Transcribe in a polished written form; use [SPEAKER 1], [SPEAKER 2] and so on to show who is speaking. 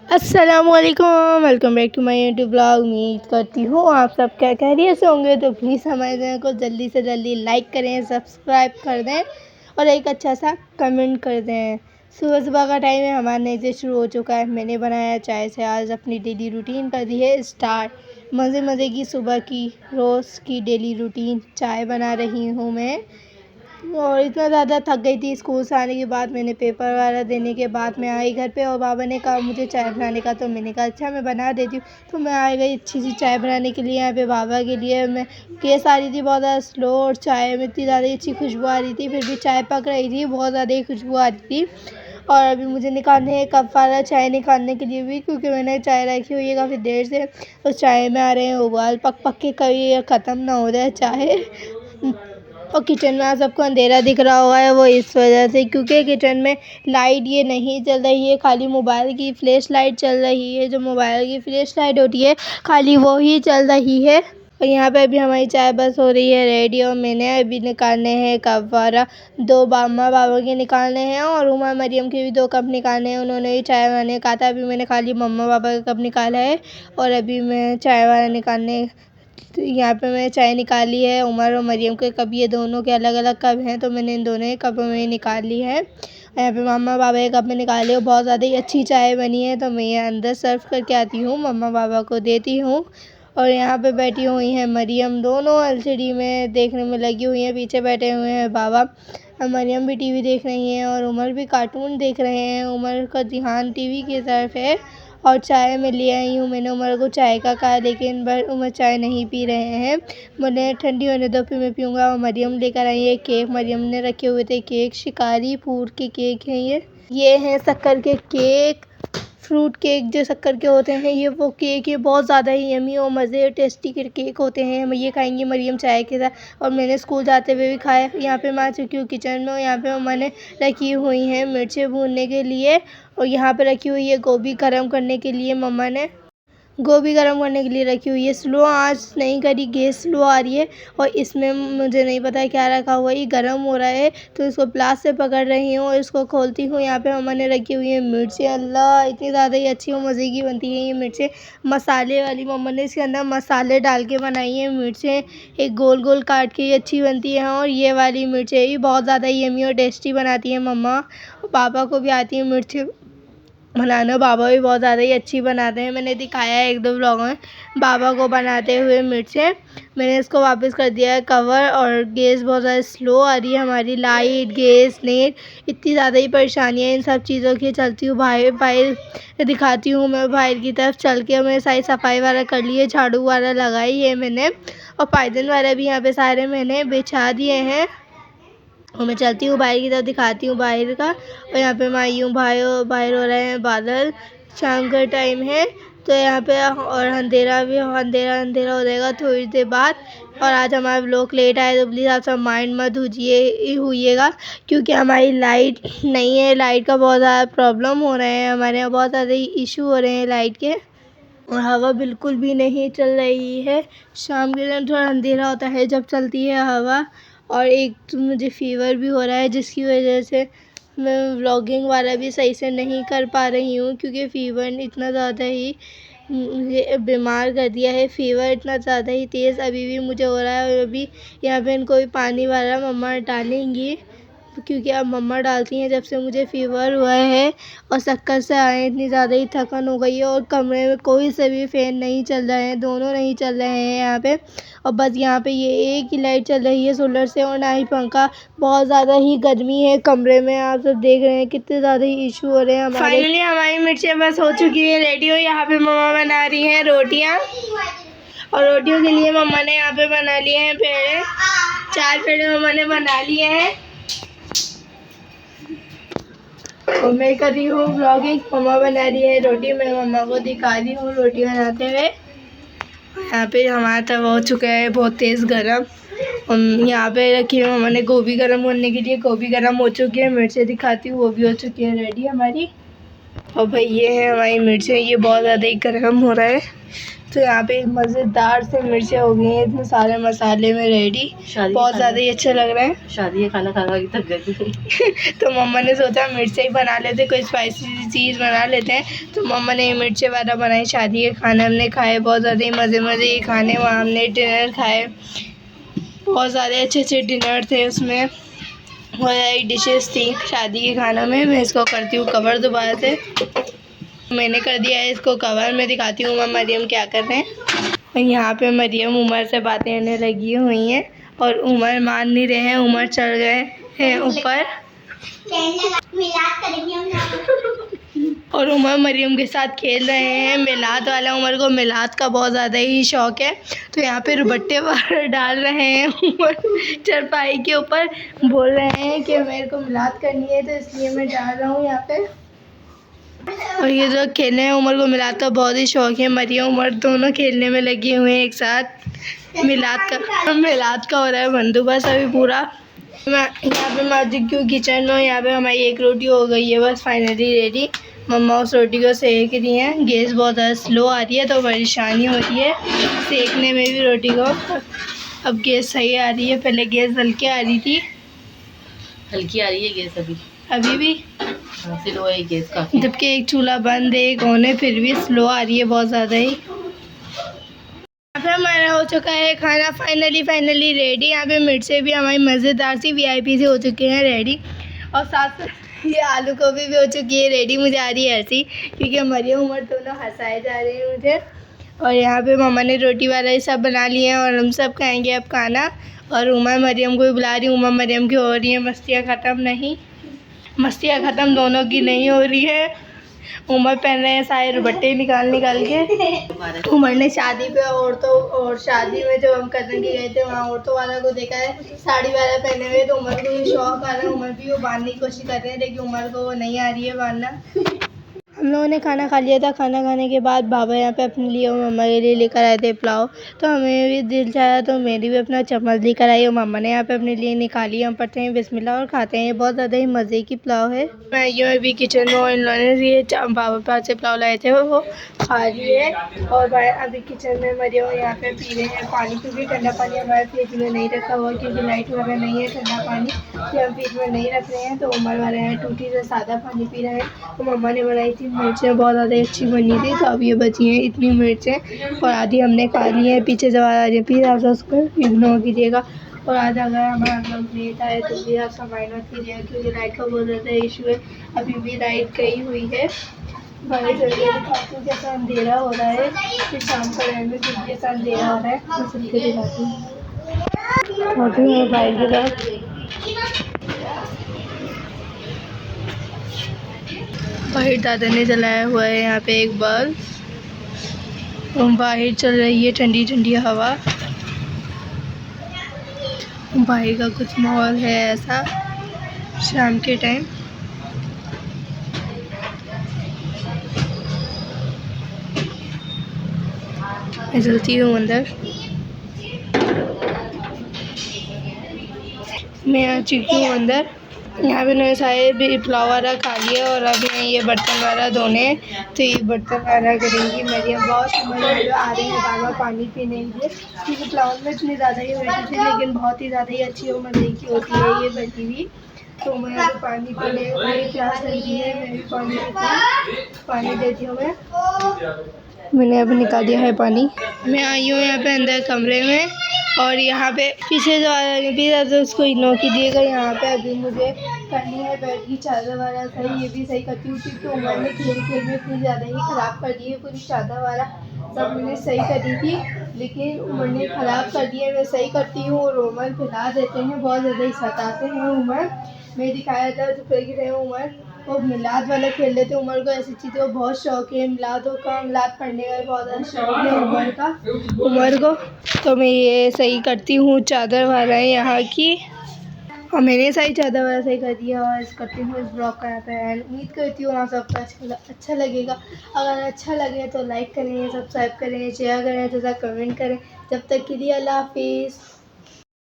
[SPEAKER 1] अस्सलामुअलैकुम, welcome back to my YouTube blog. उम्मीद करती हूँ आप सब क्या खैरियत से होंगे। तो प्लीज़ हमारे चैनल को जल्दी से जल्दी लाइक करें, सब्सक्राइब कर दें और एक अच्छा सा कमेंट कर दें। सुबह सुबह का टाइम है, हमारा नई डे शुरू हो चुका है। मैंने बनाया चाय से आज अपनी डेली रूटीन कर दी है स्टार्ट। मज़े मज़े की सुबह की रोज़ की डेली रूटीन चाय बना रही हूँ मैं। और इतना ज़्यादा थक गई थी स्कूल से आने के बाद। मैंने पेपर वगैरह देने के बाद मैं आई घर पे और बाबा ने कहा मुझे चाय बनाने का, तो मैंने कहा अच्छा मैं बना देती हूँ। तो मैं आ गई अच्छी सी चाय बनाने के लिए यहाँ पे बाबा के लिए। मैं गैस आ रही थी बहुत ज़्यादा स्लो और चाय में इतनी ज़्यादा अच्छी खुशबू आ रही थी, फिर भी चाय पक रही थी, बहुत ज़्यादा ही खुशबू आ रही थी। और अभी मुझे निकालने हैं कप वाला चाय निकालने के लिए भी, क्योंकि मैंने चाय रखी हुई है काफ़ी देर से। तो चाय में आ रहे हैं उबाल, पक पक के कभी ख़त्म ना हो जाए चाय। और किचन में आप सबको अंधेरा दिख रहा होगा है वो इस वजह से, क्योंकि किचन में लाइट ये नहीं चल रही है, खाली मोबाइल की फ्लैश लाइट चल रही है। जो मोबाइल की फ्लैश लाइट होती है खाली वो ही चल रही है। और यहाँ पे अभी हमारी चाय बस हो रही है रेडी और मैंने अभी निकालने हैं कप वाला। दो मम्मा बाबा के निकालने हैं और उमा मरियम के भी 2 कप निकालने हैं। उन्होंने ही चाय बनाने का था, अभी मैंने खाली मम्मा बाबा का कप निकाला है और अभी मैं चाय वाला निकालने। तो यहाँ पे मैंने चाय निकाली है। उमर और मरियम के कप ये दोनों के अलग अलग कप हैं, तो मैंने इन दोनों ही कपों में निकाल ली है। यहाँ पे मम्मा बाबा के कप में निकाली है। बहुत ज़्यादा ही अच्छी चाय बनी है, तो मैं ये अंदर सर्व करके आती हूँ, मम्मा बाबा को देती हूँ। और यहाँ पे बैठी हुई हैं मरियम, दोनों एलसीडी में देखने में लगी हुई हैं। पीछे बैठे हुए हैं बाबा। मरियम भी टीवी देख रही हैं और उमर भी कार्टून देख रहे हैं। उमर का ध्यान टीवी की तरफ है। और चाय मैं ले आई हूँ, मैंने उमर को चाय का कहा, लेकिन उमर चाय नहीं पी रहे हैं। मैंने ठंडी होने दो फिर मैं पीऊँगा। और मरियम लेकर आई है केक, मरियम ने रखे हुए थे केक, शिकारी फूड के केक हैं ये हैं शक्कर के केक, फ्रूट केक जो शक्कर के होते हैं, ये वो केक है। बहुत ज़्यादा ही यमी और मज़े टेस्टी के केक होते हैं। हम ये खाएंगी मरियम चाय के साथ। और मैंने स्कूल जाते हुए भी खाया। यहाँ पे मैं आ चुकी हूँ किचन में और यहाँ पे मैंने रखी हुई हैं मिर्चें भूनने के लिए। और यहाँ पे रखी हुई है गोभी गर्म करने के लिए। मम्मा ने गोभी गर्म करने के लिए रखी हुई है। स्लो आंच नहीं करी, गैस स्लो आ रही है। और इसमें मुझे नहीं पता क्या रखा हुआ है, ये गर्म हो रहा है, तो इसको प्लास से पकड़ रही हूँ और इसको खोलती हूँ। यहाँ पे मम्मा ने रखी हुई है मिर्चें। अल्लाह इतनी ज़्यादा ही अच्छी और मज़े की बनती है ये मिर्चें, मसाले वाली। मम्मा ने इसके अंदर मसाले डाल के बनाई है मिर्चें, एक गोल गोल काट के ये अच्छी बनती है। और ये वाली मिर्चें भी बहुत ज़्यादा यमी और टेस्टी बनाती है मम्मा। पापा को भी आती है मिर्चें बनाना, बाबा भी बहुत ज़्यादा ही अच्छी बनाते हैं। मैंने दिखाया है 1-2 व्लॉग में बाबा को बनाते हुए मिर्चें। मैंने इसको वापस कर दिया है कवर। और गैस बहुत ज़्यादा स्लो आ रही है हमारी, लाइट गैस नेट इतनी ज़्यादा ही परेशानियाँ इन सब चीज़ों की। चलती हूँ बाहर दिखाती हूँ मैं, बाहर की तरफ चल के मैंने सारी सफाई वाला कर ली है, झाड़ू वाला लगाई है मैंने। और पायदान वाला भी यहाँ पे सारे मैंने बिछा दिए हैं। और मैं चलती हूँ बाहर की तरफ, दिखाती हूँ बाहर का। और यहाँ पे मैं आई हूँ बाहर हो रहे हैं बादल, शाम का टाइम है। तो यहाँ पे और अंधेरा भी अंधेरा हो जाएगा थोड़ी देर बाद। और आज हमारा व्लॉग लेट आया, तो प्लीज़ आप सब माइंड मत हुईएगा, क्योंकि हमारी लाइट नहीं है। लाइट का बहुत ज़्यादा प्रॉब्लम हो रहे हैं, हमारे यहाँ बहुत ज़्यादा इशू हो रहे हैं लाइट के। और हवा बिल्कुल भी नहीं चल रही है। शाम के टाइम थोड़ा अंधेरा होता है जब चलती है हवा। और एक तो मुझे फ़ीवर भी हो रहा है, जिसकी वजह से मैं व्लॉगिंग वाला भी सही से नहीं कर पा रही हूँ, क्योंकि फ़ीवर ने इतना ज़्यादा ही मुझे बीमार कर दिया है। फ़ीवर इतना ज़्यादा ही तेज़ अभी भी मुझे हो रहा है। और अभी यहाँ पे इनको भी पानी वाला मम्मा डालेंगी, क्योंकि अब मम्मा डालती हैं जब से मुझे फ़ीवर हुआ है। और चक्कर से आए, इतनी ज़्यादा ही थकान हो गई है। और कमरे में कोई से भी फ़ैन नहीं चल रहे हैं, दोनों नहीं चल रहे हैं यहाँ पे। और बस यहाँ पे ये एक ही लाइट चल रही है सोलर से, और ना ही पंखा। बहुत ज़्यादा ही गर्मी है कमरे में, आप सब देख रहे हैं कितने ज़्यादा ही इशू हो रहे हैं हमारे। फाइनली हमारी मिर्चें बस हो चुकी है रेडी। हो यहाँ पे मम्मा बना रही हैं रोटियाँ, और रोटियों के लिए मम्मा ने यहाँ पे बना लिए हैं पेड़े। 4 पेड़े मम्मा ने बना लिए हैं। और मैं कर रही हूँ व्लॉगिंग, मम्मा बना रही है रोटी, मैं मम्मा को दिखा रही हूँ रोटी बनाते हुए। यहाँ पे हमारा तवा हो चुका है बहुत तेज़ गरम। यहाँ पे रखी है मम्मा ने गोभी गरम होने के लिए, गोभी गरम हो चुकी है। मिर्चें दिखाती हूँ, वो भी हो चुकी है रेडी हमारी। और भाई ये है हमारी मिर्चें, ये बहुत ज़्यादा ही गरम हो रहा है, तो यहाँ पे मज़ेदार से मिर्चें हो गई हैं इतने सारे मसाले में रेडी, बहुत ज़्यादा ही अच्छे लग रहे हैं।
[SPEAKER 2] शादी का खाना खा के थक गई
[SPEAKER 1] तो मम्मा ने सोचा मिर्चें ही बना लेते, कोई स्पाइसी चीज़ बना लेते हैं। तो मम्मा ने मिर्चें वाला बनाई। शादी के खाने हमने खाए, बहुत ज़्यादा ही मज़े के खाने। वहाँ हमने डिनर खाए, बहुत सारे अच्छे डिनर थे उसमें, बहुत सारी डिशेस थी शादी के खाना में। मैं इसको करती हूँ कवर दोबारा से। मैंने कर दिया है इसको कवर। मैं दिखाती हूँ मरियम क्या कर रहे हैं। और यहाँ पे मरियम उमर से बातें करने लगी हुई हैं और उमर मान नहीं रहे हैं, उमर चढ़ गए हैं ऊपर और उमर मरियम के साथ खेल रहे हैं। मिलाद वाला उमर को मिलाद का बहुत ज़्यादा ही शौक़ है, तो यहाँ पे रुबट्टे बाहर डाल रहे हैं उमर चरपाई के ऊपर। बोल रहे हैं कि मेरे को मिलाद करनी है, तो इसलिए मैं डाल रहा हूँ यहाँ पे। और ये जो खेलने हैं, उमर को मिलाद का बहुत ही शौक़ है। मरियम उमर दोनों खेलने में लगे हुए हैं एक साथ। मिलाद का हो रहा है बंदोबस्त अभी पूरा। मैं यहाँ पे मस्जिद की किचन में, यहाँ पे हमारी एक रोटी हो गई है बस फाइनली रेडी। मम्मा उस रोटी को सेक रही हैं। गैस बहुत ज़्यादा स्लो आ रही है तो परेशानी हो रही है सेकने में भी रोटी को। अब गैस सही आ रही है, पहले गैस हल्की आ रही थी।
[SPEAKER 2] हल्की आ रही है गैस
[SPEAKER 1] अभी भी
[SPEAKER 2] स्लो है गैस काफ़ी,
[SPEAKER 1] जबकि एक चूल्हा बंद है एक ऑन है, फिर भी स्लो आ रही है बहुत ज़्यादा ही। फिर हमारा हो चुका है खाना फाइनली रेडी। यहाँ पे मिर्चें भी हमारी मज़ेदार सी VIP से हो चुके हैं रेडी, और साथ साथ ये आलू गोभी भी हो चुकी है रेडी। मुझे आ रही है हंसी क्योंकि मरियम उमर दोनों हंसाए जा रहे हैं मुझे। और यहाँ पे मम्मा ने रोटी वाला ये सब बना लिए हैं और हम सब खाएंगे अब खाना। और उमर मरियम को भी बुला रही हूँ। उमर मरियम की हो रही है मस्तियाँ ख़त्म, नहीं मस्तियाँ ख़त्म दोनों की नहीं हो रही है। उमर पहन रहे हैं सारे रुबट्टे निकाल के। उमर ने शादी पे और शादी में जो हम कज़न के गए थे वहाँ औरतों वाला को देखा है साड़ी वाला पहने हुए, तो उमर को ये शौक आ रहा है। उमर भी वो बांधने की कोशिश कर रहे हैं, लेकिन उमर को वो नहीं आ रही है बांधना। हम लोगों ने खाना खा लिया था। खाना खाने के बाद बाबा यहाँ पे अपने लिए और मम्मा के लिए लेकर आए थे पुलाव, तो हमें भी दिल चाहा तो मेरी भी अपना चम्मच लेकर आई और मम्मा ने यहाँ पे अपने लिए निकाली। हम पढ़ते हैं बिस्मिल्लाह और खाते हैं। ये बहुत ज़्यादा ही मज़े की पुलाव है। मैं ये भी किचन में इन लोगों ने ये बाबा पास से पुलाव लाए थे वो खा लिए। और अभी किचन में मरियम यहाँ पे पी रहे हैं पानी, क्योंकि ठंडा पानी हमारे फ्रिज में नहीं रखा हुआ क्योंकि लाइट वगैरह नहीं है। ठंडा पानी हम फ्रिज में नहीं रख रहे हैं, तो उमर वाले हैं टूटी से सादा पानी पी रहे हैं। तो मम्मा ने बनाई थी मिर्चें, बहुत ज़्यादा अच्छी बनी थी, तो अब ये बची हैं इतनी मिर्चें और आधी हमने खा ली है। पीछे से आवाज़ आ रही है, प्लीज़ आप उसको इग्नोर कीजिएगा। और आज अगर हमारा कंप्लीट आए तो भी आप समाइन मत कीजिएगा क्योंकि लाइट का बहुत ज़्यादा इशू है। अभी भी लाइट गई हुई है। बाहर चलिए दिखाती हूँ कैसा अंधेरा हो रहा है, फिर शाम का टाइम में फिर कैसा अंधेरा हो रहा है मैं सबके दिखाती हूँ। बाहर की तरफ बाहर दादा ने जलाया हुआ है यहाँ पे एक बल्ब, बाहर चल रही है ठंडी ठंडी हवा। बाहर का कुछ माहौल है ऐसा शाम के टाइम। मैं चलती हूँ अंदर। मैं आ चुकी हूँ अंदर। यहाँ पे मैंने सारे भी पुलाव वाला खा लिया और अभी मैं ये बर्तन वाला धोने, तो ये बर्तन वाला करेंगी। मेरी बहुत समझ आ रही है बाबा पानी पीने के लिए, क्योंकि पुलाव में इतनी ज़्यादा ही बैठी थी लेकिन बहुत ही ज़्यादा ही अच्छी और मज़े की होती है ये बची हुई। तो मैं अभी पानी पीने मेरी प्यास लगी है, मैं भी पानी पीती हूँ। पानी देती हूँ मैंने अभी निकाल दिया है पानी। मैं आई हूँ यहाँ पे अंदर कमरे में और यहाँ पे पीछे जो आ रहा है प्लीज़ तो उसको इग्नोर कीजिएगा। यहाँ पे अभी मुझे करनी है बेड की चादर वाला सही, ये भी सही करती हूँ क्योंकि उमर ने खेल में इतनी ज़्यादा ही ख़राब कर दी है। पूरी चादर वाला सब मैंने सही करी थी लेकिन उमर ने ख़राब कर दिया। मैं सही करती हूँ और उमर फैला देते हैं, बहुत ज़्यादा ही सताते हैं उमर। मैं दिखाया था तो फिर रहे उमर वो मिलाद वाला खेल लेते। उमर को ऐसी चीज़ें को बहुत शौक है, मिलादों का, मिलाद पढ़ने का बहुत ज़्यादा शौक है उमर को। तो मैं ये सही करती हूँ चादर वाला है यहाँ की, और मैंने सही चादर वाला सही कर दिया और करती हूँ इस ब्लॉग का यहाँ पे एंड। उम्मीद करती हूँ आप सबको अच्छा लगेगा। अगर अच्छा लगे तो लाइक करें, सब्सक्राइब करें, शेयर करें तथा कमेंट करें। जब तक के लिए अल्लाह हाफिज़।